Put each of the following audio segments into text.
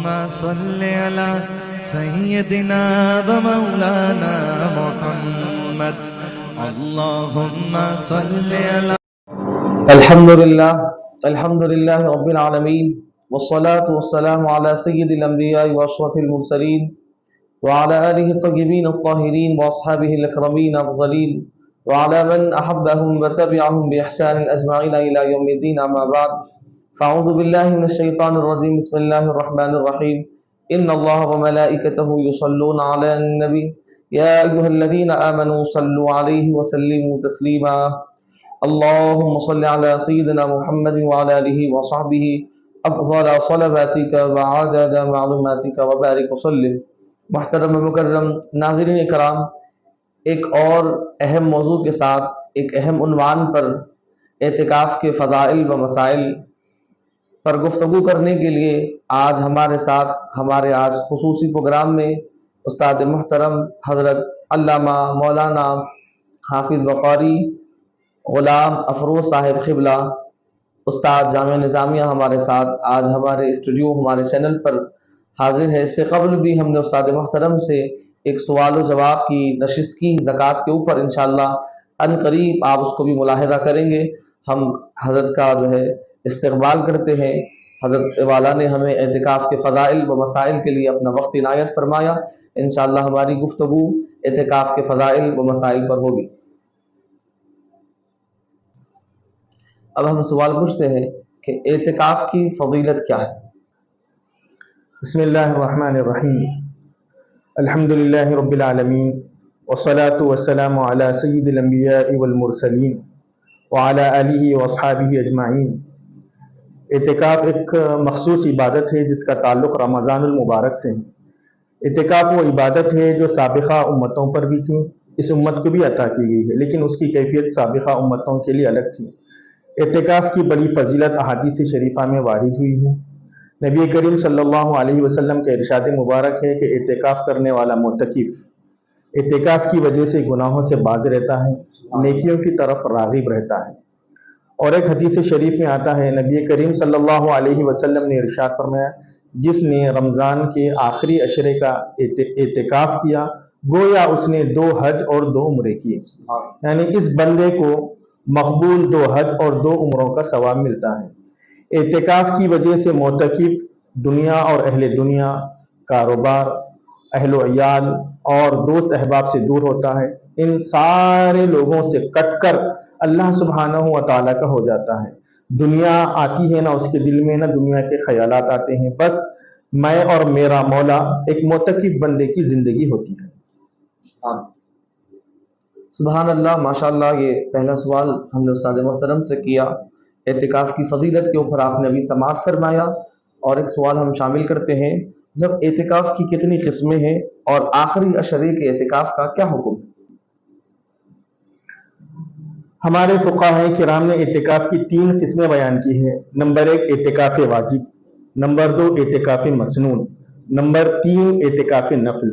صل على سيدنا ومولانا محمد اللهم صل على الحمد لله رب العالمين والصلاة والسلام على سيد الأنبياء وأشرف المرسلين وعلى آله الطيبين الطاهرين وأصحابه الأكرمين الأفضلين وعلى من أحبهم وتبعهم بإحسان أجمعين إلى يوم الدين. أما بعد، فأعوذ بالله من الشيطان الرجيم. بسم الله الرحمن الرحيم. إن الله وملائكته يصلون على النبي يا أيها الذين آمنوا صلوا عليه وسلموا تسليما. اللهم صل على سيدنا محمد وعلى آله وصحبه أفضل صلواتك وعدد معلوماتك وبارك وسلم. محترم مکرم ناظرین کرام، ایک اور اہم موضوع کے ساتھ ایک اہم عنوان پر اعتکاف کے فضائل و مسائل پر گفتگو کرنے کے لیے آج ہمارے ساتھ ہمارے آج خصوصی پروگرام میں استاد محترم حضرت علامہ مولانا حافظ وقاری غلام افروز صاحب قبلہ استاد جامعہ نظامیہ ہمارے ساتھ آج ہمارے اسٹوڈیو ہمارے چینل پر حاضر ہے. اس سے قبل بھی ہم نے استاد محترم سے ایک سوال و جواب کی نشست کی زکوٰۃ کے اوپر. انشاءاللہ ان قریب آپ اس کو بھی ملاحظہ کریں گے. ہم حضرت کا استقبال کرتے ہیں. حضرت والا نے ہمیں اعتکاف کے فضائل و مسائل کے لیے اپنا وقت عنایت فرمایا. انشاءاللہ ہماری گفتگو اعتکاف کے فضائل و مسائل پر ہوگی. اب ہم سوال پوچھتے ہیں کہ اعتکاف کی فضیلت کیا ہے؟ بسم اللہ الرحمن الرحیم. الحمد للہ رب العالمین والصلاة والسلام علی سید الانبیاء والمرسلین وعلی آلہ واصحابہ اجمعین. اعتکاف ایک مخصوص عبادت ہے جس کا تعلق رمضان المبارک سے ہے. اعتکاف وہ عبادت ہے جو سابقہ امتوں پر بھی تھی، اس امت کو بھی عطا کی گئی ہے، لیکن اس کی کیفیت سابقہ امتوں کے لیے الگ تھی. اعتکاف کی بڑی فضیلت احادیث شریفہ میں وارد ہوئی ہے. نبی کریم صلی اللہ علیہ وسلم کا ارشاد مبارک ہے کہ اعتکاف کرنے والا معتکف اعتکاف کی وجہ سے گناہوں سے باز رہتا ہے، نیکیوں کی طرف راغب رہتا ہے. اور ایک حدیث شریف میں آتا ہے، نبی کریم صلی اللہ علیہ وسلم نے ارشاد فرمایا، جس نے رمضان کے آخری عشرے کا اعتکاف کیا گویا اس نے 2 حج اور 2 عمرے کیے. یعنی اس بندے کو مقبول 2 حج اور 2 عمروں کا ثواب ملتا ہے. اعتکاف کی وجہ سے معتکف دنیا اور اہل دنیا، کاروبار، اہل و عیال اور دوست احباب سے دور ہوتا ہے. ان سارے لوگوں سے کٹ کر اللہ سبحانہ و تعالیٰ کا ہو جاتا ہے. دنیا آتی ہے نہ اس کے دل میں، نہ دنیا کے خیالات آتے ہیں. بس میں اور میرا مولا ایک معتکف بندے کی زندگی ہوتی ہے. سبحان اللہ، ماشاءاللہ. یہ پہلا سوال ہم نے استاد محترم سے کیا اعتکاف کی فضیلت کے اوپر، آپ نے ابھی سماعت فرمایا. اور ایک سوال ہم شامل کرتے ہیں، جب اعتکاف کی کتنی قسمیں ہیں اور آخری عشرے کے اعتکاف کا کیا حکم ہے؟ ہمارے فقہاء کرام نے اعتکاف کی 3 قسمیں بیان کی ہیں. نمبر 1 اعتکاف واجب، نمبر 2 اعتکاف مسنون، نمبر 3 اعتکاف نفل.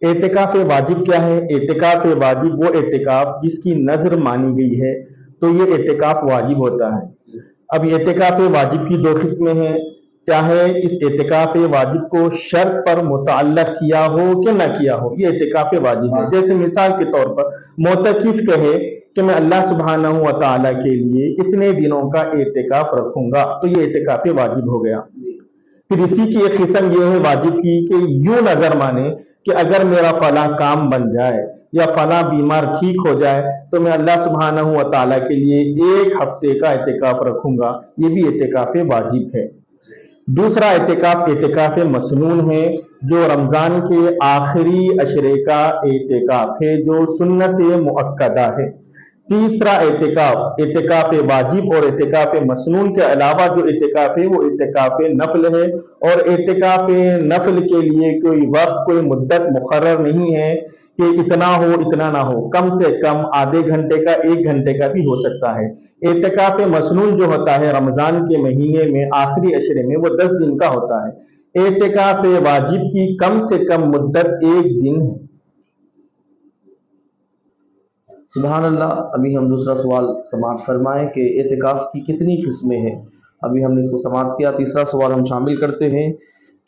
اعتکاف واجب کیا ہے؟ اعتکاف واجب وہ اعتکاف جس کی نظر مانی گئی ہے تو یہ اعتکاف واجب ہوتا ہے. اب اعتکاف واجب کی 2 قسمیں ہیں. چاہے اس اعتکاف واجب کو شرط پر متعلق کیا ہو کہ نہ کیا ہو، یہ اعتکاف واجب ہے. جیسے مثال کے طور پر معتکف کہے کہ میں اللہ سبحانہ و تعالیٰ کے لیے اتنے دنوں کا اعتکاف رکھوں گا، تو یہ اعتکاف واجب ہو گیا. پھر اسی کی ایک قسم یہ ہے واجب کی کہ یوں نظر مانے کہ اگر میرا فلاں کام بن جائے یا فلاں بیمار ٹھیک ہو جائے تو میں اللہ سبحانہ و تعالیٰ کے لیے 1 ہفتے کا اعتکاف رکھوں گا، یہ بھی اعتکاف واجب ہے. دوسرا اعتکاف اعتکاف مسنون ہے، جو رمضان کے آخری عشرے کا اعتکاف ہے، جو سنت مؤکدہ ہے. تیسرا اعتکاف اعتکاف واجب اور اعتکاف مسنون کے علاوہ جو اعتکاف ہے وہ اعتکاف نفل ہے. اور اعتکاف نفل کے لیے کوئی وقت، کوئی مدت مقرر نہیں ہے کہ اتنا ہو اتنا نہ ہو، کم سے کم آدھے گھنٹے کا 1 گھنٹے کا بھی ہو سکتا ہے. اعتکاف مسنون جو ہوتا ہے رمضان کے مہینے میں آخری عشرے میں، وہ 10 دن کا ہوتا ہے. اعتکاف واجب کی کم سے کم مدت 1 دن ہے. سبحان اللہ. ابھی ہم دوسرا سوال سماعت فرمائیں کہ اعتکاف کی کتنی قسمیں ہیں. ابھی ہم نے اس کو سماعت کیا. تیسرا سوال ہم شامل کرتے ہیں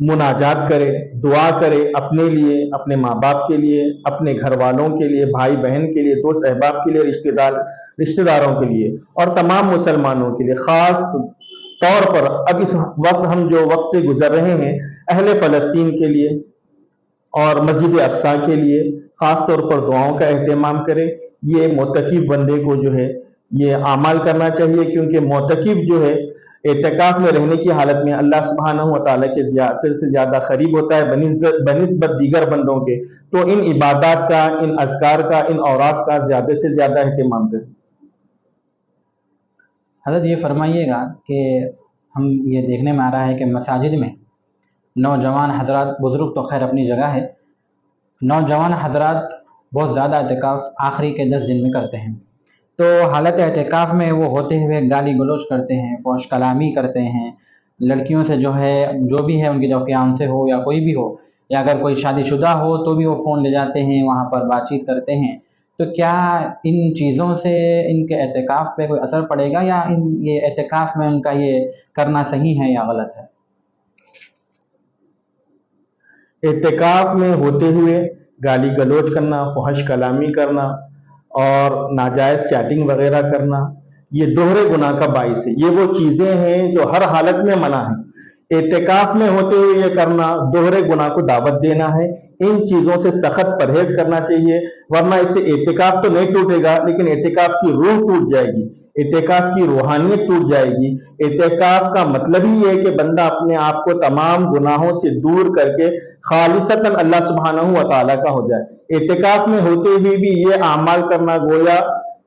مناجات کرے، دعا کرے اپنے لیے، اپنے ماں باپ کے لیے، اپنے گھر والوں کے لیے، بھائی بہن کے لیے، دوست احباب کے لیے، رشتہ داروں کے لیے اور تمام مسلمانوں کے لیے۔ خاص طور پر اب اس وقت ہم جو وقت سے گزر رہے ہیں، اہل فلسطین کے لیے اور مسجد اقصیٰ کے لیے خاص طور پر دعاؤں کا اہتمام کرے۔ یہ معتکف بندے کو جو ہے یہ اعمال کرنا چاہیے، کیونکہ معتکف جو ہے اعتکاف میں رہنے کی حالت میں اللہ سبحانہ و تعالیٰ کے سے زیادہ قریب ہوتا ہے بنسبت دیگر بندوں کے۔ تو ان عبادات کا، ان اذکار کا، ان اورات کا زیادہ سے زیادہ اہتمام کریں۔ حضرت یہ فرمائیے گا کہ ہم یہ دیکھنے میں آ رہا ہے کہ مساجد میں نوجوان حضرات، بزرگ تو خیر اپنی جگہ ہے، نوجوان حضرات بہت زیادہ اعتکاف آخری کے 10 دن میں کرتے ہیں۔ تو حالت اعتکاف میں وہ ہوتے ہوئے گالی گلوچ کرتے ہیں، فحش کلامی کرتے ہیں، لڑکیوں سے جو ہے، جو بھی ہے ان کی جو فیانسے ہو یا کوئی بھی ہو، یا اگر کوئی شادی شدہ ہو تو بھی وہ فون لے جاتے ہیں، وہاں پر بات چیت کرتے ہیں۔ تو کیا ان چیزوں سے ان کے اعتکاف پہ کوئی اثر پڑے گا، یا یہ اعتکاف میں ان کا یہ کرنا صحیح ہے یا غلط ہے؟ اعتکاف میں ہوتے ہوئے گالی گلوچ کرنا، فحش کلامی کرنا اور ناجائز چیٹنگ وغیرہ کرنا، یہ دوہرے گناہ کا باعث ہے۔ یہ وہ چیزیں ہیں جو ہر حالت میں منع ہیں۔ اعتکاف میں ہوتے ہوئے یہ کرنا دوہرے گناہ کو دعوت دینا ہے۔ ان چیزوں سے سخت پرہیز کرنا چاہیے، ورنہ اس سے اعتکاف تو نہیں ٹوٹے گا لیکن اعتکاف کی روح ٹوٹ جائے گی، اعتکاف کی روحانیت ٹوٹ جائے گی۔ اعتکاف کا مطلب ہی ہے کہ بندہ اپنے آپ کو تمام گناہوں سے دور کر کے خالصتاً اللہ سبحانہ و تعالیٰ کا ہو جائے۔ اعتکاف میں ہوتے ہوئے بھی یہ اعمال کرنا گویا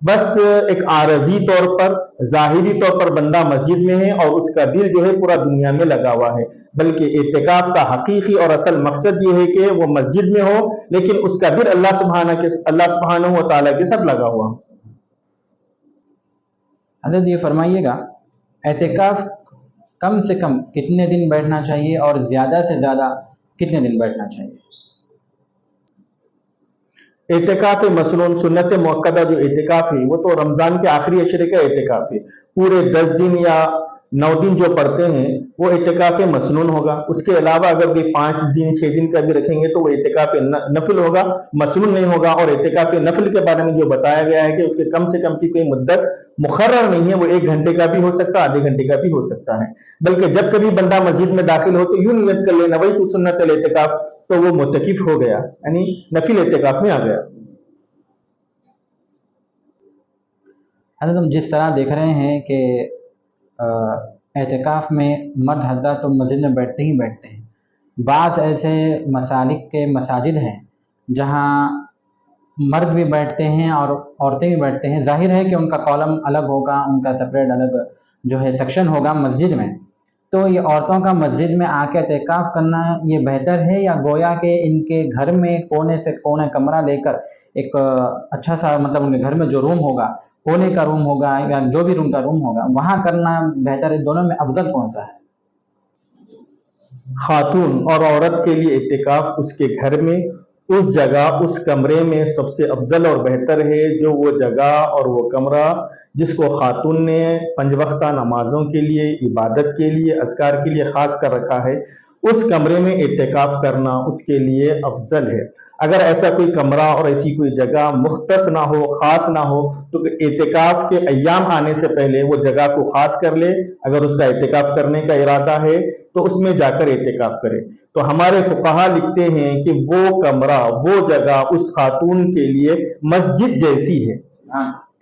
بس ایک عارضی طور پر، ظاہری طور پر بندہ مسجد میں ہے اور اس کا دل جو ہے پورا دنیا میں لگا ہوا ہے، بلکہ اعتکاف کا حقیقی اور اصل مقصد یہ ہے کہ وہ مسجد میں ہو لیکن اس کا دل اللہ سبحانہ و تعالیٰ کے ساتھ لگا ہوا۔ حضرت یہ فرمائیے گا، اعتکاف کم سے کم کتنے دن بیٹھنا چاہیے اور زیادہ سے زیادہ کتنے دن بیٹھنا چاہیے؟ اعتکاف مثلاً سنت موقدہ جو اعتکاف ہے وہ تو رمضان کے آخری عشرے کا اعتکاف ہے، پورے 10 دن یا 9 دن جو پڑھتے ہیں وہ اعتکاف مسنون ہوگا۔ اس کے علاوہ اگر بھی 5 دن 6 دن کا بھی رکھیں گے تو وہ اعتکاف نفل ہوگا، مسنون نہیں ہوگا۔ اور اعتکاف نفل کے بارے میں جو بتایا گیا ہے کہ اس کے کم سے کم کی کوئی مدت مقرر نہیں ہے، وہ 1 گھنٹے کا بھی ہو سکتا ہے، آدھے گھنٹے کا بھی ہو سکتا ہے، بلکہ جب کبھی بندہ مسجد میں داخل ہو تو یوں نیت کر لے نویت سنت الاعتکاف، تو وہ معتکف ہو گیا، یعنی نفل اعتکاف میں آ گیا۔ حضرت ہم جس طرح دیکھ رہے ہیں کہ اعتکاف میں مرد حضرات تو مسجد میں بیٹھتے ہی بیٹھتے ہیں، بعض ایسے مسالک کے مساجد ہیں جہاں مرد بھی بیٹھتے ہیں اور عورتیں بھی بیٹھتے ہیں، ظاہر ہے کہ ان کا کالم الگ ہوگا، ان کا سپریٹ الگ جو ہے سیکشن ہوگا مسجد میں۔ تو یہ عورتوں کا مسجد میں آ کے اعتکاف کرنا یہ بہتر ہے، یا گویا کہ ان کے گھر میں کونے سے کونے کمرہ لے کر ایک اچھا سا، مطلب ان کے گھر میں جو روم ہوگا، کونے کا روم ہوگا یا جو بھی روم کا روم ہوگا، وہاں کرنا بہتر ہے؟ دونوں میں افضل کون سا ہے؟ خاتون اور عورت کے لیے اعتکاف اس کے گھر میں، اس جگہ، اس کمرے میں سب سے افضل اور بہتر ہے، جو وہ جگہ اور وہ کمرہ جس کو خاتون نے 5 وقتہ نمازوں کے لیے، عبادت کے لیے، اذکار کے لیے خاص کر رکھا ہے، اس کمرے میں اعتکاف کرنا اس کے لیے افضل ہے۔ اگر ایسا کوئی کمرہ اور ایسی کوئی جگہ مختص نہ ہو، خاص نہ ہو، تو اعتکاف کے ایام آنے سے پہلے وہ جگہ کو خاص کر لے۔ اگر اس کا اعتکاف کرنے کا ارادہ ہے تو اس میں جا کر اعتکاف کرے۔ تو ہمارے فقہا لکھتے ہیں کہ وہ کمرہ، وہ جگہ اس خاتون کے لیے مسجد جیسی ہے۔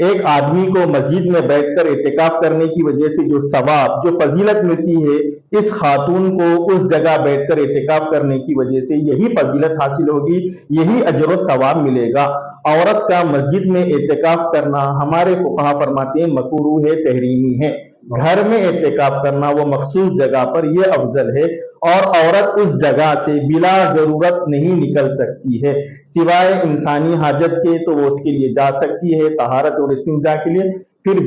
ایک آدمی کو مسجد میں بیٹھ کر اعتکاف کرنے کی وجہ سے جو ثواب، جو فضیلت ملتی ہے، اس خاتون کو اس جگہ بیٹھ کر اعتکاف کرنے کی وجہ سے یہی فضیلت حاصل ہوگی، یہی اجر و ثواب ملے گا۔ عورت کا مسجد میں اعتکاف کرنا ہمارے فقہا فرماتے ہیں مکروہ ہے، تحریمی ہے۔ گھر میں اعتکاف کرنا وہ مخصوص جگہ پر یہ افضل ہے، اور عورت اس جگہ سے بلا ضرورت نہیں نکل سکتی ہے، سوائے انسانی حاجت کے تو وہ اس کے لیے جا سکتی ہے طہارت اور استنجا کے لیے، پھر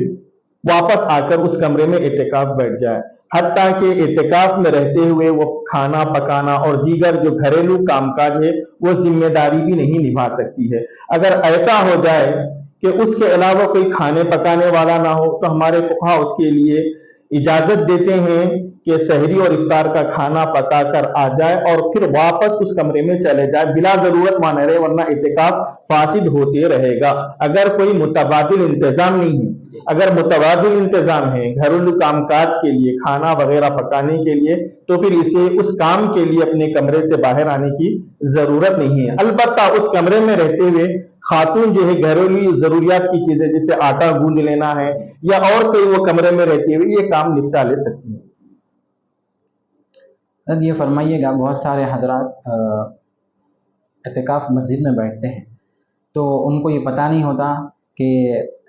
واپس آ کر اس کمرے میں اعتکاف بیٹھ جائے۔ حتیٰ کہ اعتکاف میں رہتے ہوئے وہ کھانا پکانا اور دیگر جو گھریلو کام کاج ہے وہ ذمہ داری بھی نہیں نبھا سکتی ہے۔ اگر ایسا ہو جائے کہ اس کے علاوہ کوئی کھانے پکانے والا نہ ہو تو ہمارے فقہا اس کے لیے اجازت دیتے ہیں کہ سحری اور افطار کا کھانا پکا کر آ جائے اور پھر واپس اس کمرے میں چلے جائے، بلا ضرورت وہاں نہ رہے، ورنہ اعتکاف فاسد ہوتے رہے گا۔ اگر کوئی متبادل انتظام نہیں ہے، اگر متبادل انتظام ہے گھریلو کام کاج کے لیے، کھانا وغیرہ پکانے کے لیے، تو پھر اسے اس کام کے لیے اپنے کمرے سے باہر آنے کی ضرورت نہیں ہے۔ البتہ اس کمرے میں رہتے ہوئے خاتون جو ہے گھریلو ضروریات کی چیزیں جیسے آٹا گوندھ لینا ہے یا اور کوئی وہ کمرے میں رہتے ہوئے یہ کام نپٹا لے سکتی ہیں۔ یہ فرمائیے گا، بہت سارے حضرات اعتکاف مسجد میں بیٹھتے ہیں تو ان کو یہ پتہ نہیں ہوتا کہ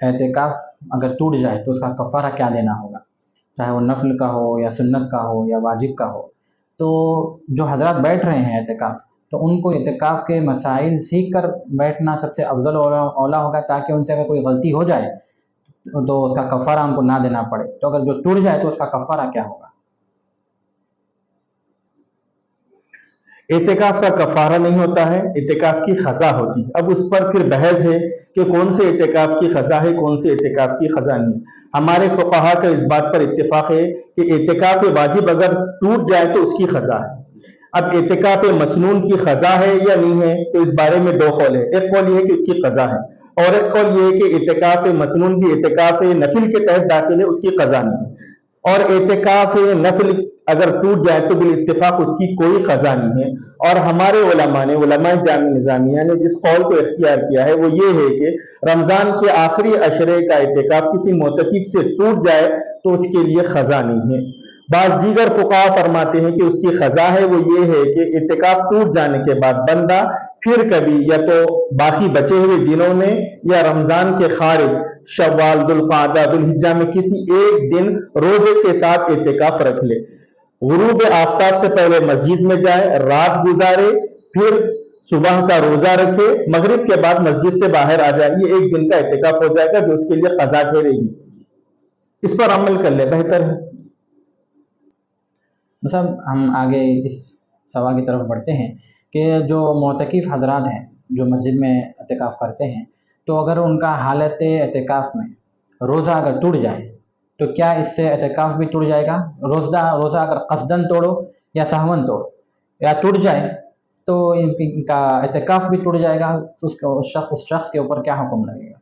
اعتکاف اگر ٹوٹ جائے تو اس کا کفارہ کیا دینا ہوگا، چاہے وہ نفل کا ہو یا سنت کا ہو یا واجب کا ہو۔ تو جو حضرات بیٹھ رہے ہیں اعتکاف، تو ان کو اعتکاف کے مسائل سیکھ کر بیٹھنا سب سے افضل اولا ہوگا، تاکہ ان سے اگر کوئی غلطی ہو جائے تو اس کا کفارہ ہم کو نہ دینا پڑے۔ تو اگر جو ٹوٹ جائے تو اس کا کفارہ کیا ہوگا؟ اعتکاف کا کفارہ نہیں ہوتا ہے، اعتکاف کی قضا ہوتی ہے۔ اب اس پر پھر بحث ہے کہ کون سے اعتکاف کی قضا ہے، کون سے اعتکاف کی قضا نہیں۔ ہمارے فقہا کا اس بات پر اتفاق ہے کہ اعتکاف واجب اگر ٹوٹ جائے تو اس کی قضا ہے۔ اب اعتکاف مسنون کی قضا ہے یا نہیں ہے تو اس بارے میں دو قول ہے۔ ایک قول یہ ہے کہ اس کی قضا ہے، اور ایک قول یہ ہے کہ اعتکاف مسنون بھی اعتکاف نفل کے تحت داخل ہے، اس کی قضا نہیں ہے۔ اور اعتکاف نفل اگر ٹوٹ جائے تو بالاتفاق اس کی کوئی قضا نہیں ہے۔ اور ہمارے علماء نے، علماء جامع نظامیہ نے جس قول کو اختیار کیا ہے وہ یہ ہے کہ رمضان کے آخری عشرے کا اعتکاف کسی معتکف سے ٹوٹ جائے تو اس کے لیے قضا نہیں ہے۔ بعض دیگر فقہا فرماتے ہیں کہ اس کی قضا ہے، وہ یہ ہے کہ اعتکاف ٹوٹ جانے کے بعد بندہ پھر کبھی یا تو باقی بچے ہوئے دنوں میں یا رمضان کے خارج شوال، ذوالقعدہ، ذوالحجہ میں کسی ایک دن روزے کے ساتھ اعتکاف رکھ لے، غروب آفتاب سے پہلے مسجد میں جائے، رات گزارے، پھر صبح کا روزہ رکھے، مغرب کے بعد مسجد سے باہر آ جائے، یہ ایک دن کا اعتکاف ہو جائے گا جو اس کے لیے قضا ٹھہرے گی۔ اس پر عمل کر لے، بہتر ہے۔ مطلب ہم آگے اس سوال کی طرف بڑھتے ہیں کہ جو معتکف حضرات ہیں جو مسجد میں اعتکاف کرتے ہیں، تو اگر ان کا حالت اعتکاف میں روزہ اگر ٹوٹ جائے تو کیا اس سے اعتکاف بھی ٹوٹ جائے گا؟ روزہ اگر قصدن توڑو یا سہون توڑو یا ٹوٹ جائے تو ان کا اعتکاف بھی ٹوٹ جائے گا، تو اس شخص کے اوپر کیا حکم لگے گا؟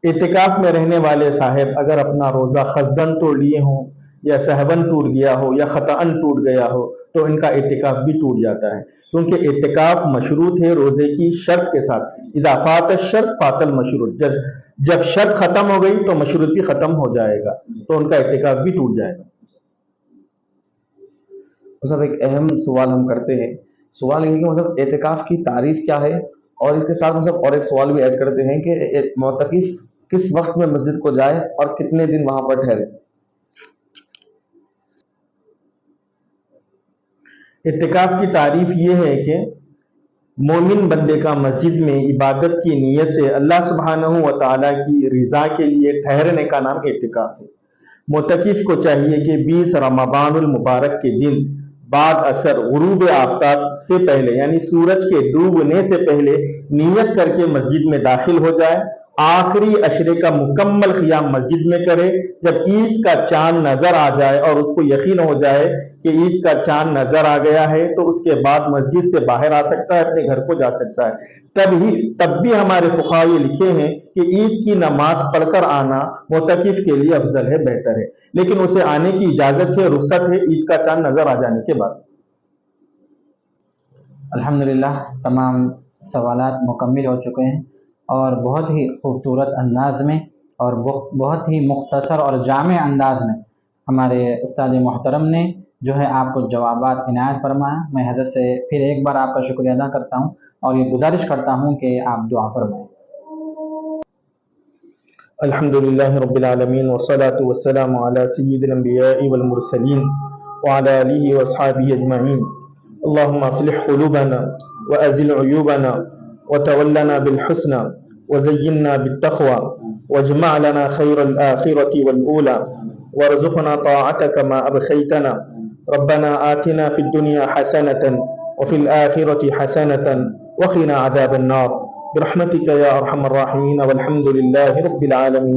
اعتکاف میں رہنے والے صاحب اگر اپنا روزہ قصدن توڑ لیے ہوں یا سہون ٹوٹ گیا ہو یا خطأً ٹوٹ گیا ہو تو ان کا اعتکاف بھی ٹوٹ جاتا ہے، کیونکہ اعتکاف مشروط ہے روزے کی شرط کے ساتھ۔ اذا فات الشرط فات المشروط، جب شرط ختم ہو گئی تو مشروط بھی ختم ہو جائے گا، تو ان کا اعتکاف بھی ٹوٹ جائے گا۔ مطلب ایک اہم سوال ہم کرتے ہیں، سوال یہ ہے کہ مطلب اعتکاف کی تعریف کیا ہے، اور اس کے ساتھ مطلب اور ایک سوال بھی ایڈ کرتے ہیں کہ معتکف کس وقت میں مسجد کو جائے اور کتنے دن وہاں پر ٹھہرے۔ اعتکاف کی تعریف یہ ہے کہ مومن بندے کا مسجد میں عبادت کی نیت سے اللہ سبحانہ و تعالیٰ کی رضا کے لیے ٹھہرنے کا نام اعتکاف ہے۔ معتکف کو چاہیے کہ 20 رمضان المبارک کے دن بعد اثر غروب آفتاب سے پہلے یعنی سورج کے ڈوبنے سے پہلے نیت کر کے مسجد میں داخل ہو جائے، آخری عشرے کا مکمل قیام مسجد میں کرے، جب عید کا چاند نظر آ جائے اور اس کو یقین ہو جائے کہ عید کا چاند نظر آ گیا ہے تو اس کے بعد مسجد سے باہر آ سکتا ہے، اپنے گھر کو جا سکتا ہے۔ تب بھی ہمارے فقہا یہ لکھے ہیں کہ عید کی نماز پڑھ کر آنا معتکف کے لیے افضل ہے، بہتر ہے، لیکن اسے آنے کی اجازت ہے، رخصت ہے عید کا چاند نظر آ جانے کے بعد۔ الحمدللہ تمام سوالات مکمل ہو چکے ہیں، اور بہت ہی خوبصورت انداز میں اور بہت ہی مختصر اور جامع انداز میں ہمارے استاد محترم نے جو ہے آپ کو جوابات عنایت فرمایا۔ میں حضرت سے پھر ایک بار آپ کا شکریہ ادا کرتا ہوں اور یہ گزارش کرتا ہوں کہ آپ دعا فرمائیں۔ الحمدللہ رب العالمین والصلاة والسلام علی سید الانبیاء والمرسلین وعلی آلہ واصحابہ اجمعین۔ اللہم اصلح قلوبنا وازل عیوبنا وتولنا بالحسنى وزينا بالتقوى واجمع لنا خير الآخرة والأولى وارزقنا طاعتك ما أبقيتنا ربنا آتنا في الدنيا حسنة وفي الآخرة حسنة وقنا عذاب النار برحمتك يا أرحم الراحمين والحمد لله رب العالمين۔